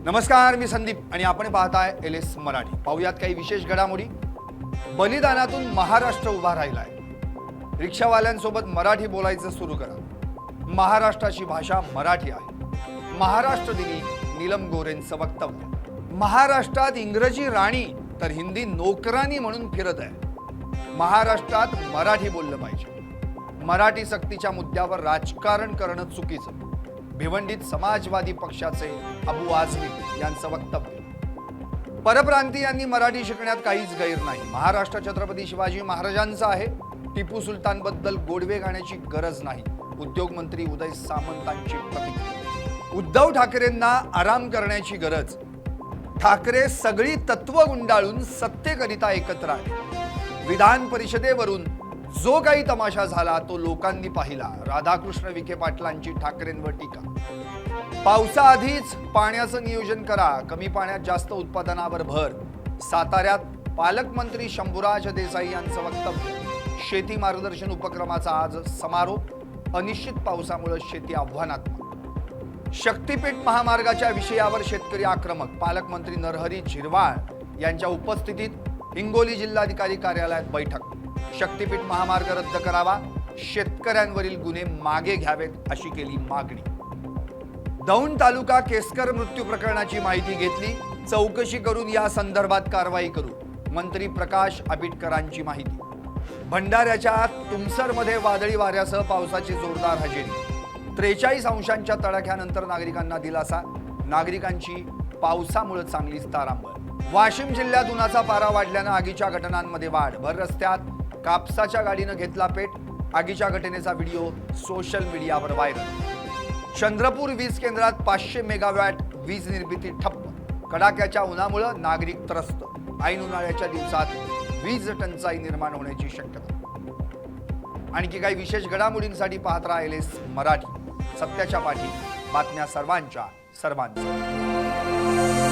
नमस्कार, मी संदीप आणि आपण पाहताय LS मराठी। पाहूयात काही विशेष घडामोडी। बलिदानातून महाराष्ट्र उभा राहिलाय। रिक्षावाल्यांसोबत मराठी बोलायचं सुरू करा। महाराष्ट्राची भाषा मराठी आहे। महाराष्ट्र दिनी नीलम गोरेंचं वक्तव्य। महाराष्ट्रात इंग्रजी राणी तर हिंदी नोकरानी म्हणून फिरत आहे। महाराष्ट्रात मराठी बोललं पाहिजे। मराठी सक्तीच्या मुद्द्यावर राजकारण करणं चुकीचं। भिवंडीत समाजवादी पक्षाचे अबू आझमी यांचं वक्तव्य। परप्रांतीयांनी मराठी शिकण्यात काहीच गैर नाही। महाराष्ट्र छत्रपती शिवाजी महाराजांचा आहे। टिपू सुलतानबद्दल गोडवे गाण्याची गरज नाही। उद्योग मंत्री उदय सामंतांची प्रतिक्रिया। उद्धव ठाकरेंना आराम करण्याची गरज। ठाकरे सगळी तत्व गुंडाळून सत्तेकरिता एकत्र आले। विधान परिषदेवरून जो काही तमाशा झाला तो लोकांनी पाहिला। राधाकृष्ण विखे पाटलांची ठाकरेंवर टीका। पावसाआधीच पाण्याचं नियोजन करा। कमी पाण्यात जास्त उत्पादनावर भर। साताऱ्यात पालकमंत्री शंभूराज देसाई यांचं वक्तव्य। शेती मार्गदर्शन उपक्रमाचा आज समारोप। अनिश्चित पावसामुळे शेती आव्हानात्मक। शक्तीपीठ महामार्गाच्या विषयावर शेतकरी आक्रमक। पालकमंत्री नरहरी झिरवाळ यांच्या उपस्थितीत हिंगोली जिल्हाधिकारी कार्यालयात बैठक। शक्तीपीठ महामार्ग रद्द करावा। शेतकऱ्यांवरील गुन्हे मागे घ्यावेत अशी केली मागणी। दौंड तालुका केसकर मृत्यू प्रकरणाची माहिती घेतली। चौकशी करून या संदर्भात कारवाई करू। मंत्री प्रकाश आबिटकरांची माहिती। भंडाऱ्याच्या तुमसरमध्ये वादळी वाऱ्यासह पावसाची जोरदार हजेरी। 43 अंशांच्या तडाख्यानंतर नागरिकांना दिलासा। नागरिकांची पावसामुळे चांगलीच तारांबळ। वाशिम जिल्ह्यात उन्हाचा पारा वाढल्यानं आगीच्या घटनांमध्ये वाढ। भर रस्त्यात कापसाच्या गाडीनं घेतला पेट। आगीच्या घटनेचा व्हिडिओ सोशल मीडियावर व्हायरल। चंद्रपूर वीज केंद्रात 500 मेगावॅट वीज निर्मिती ठप्प। कडाक्याच्या उन्हामुळे नागरिक त्रस्त। ऐन उन्हाळ्याच्या दिवसात वीज टंचाई निर्माण होण्याची शक्यता। आणखी काही विशेष घडामोडींसाठी पाहत राहा LS मराठी। सत्याच्या पाठी बातम्या सर्वांच्या सर्वांच्या।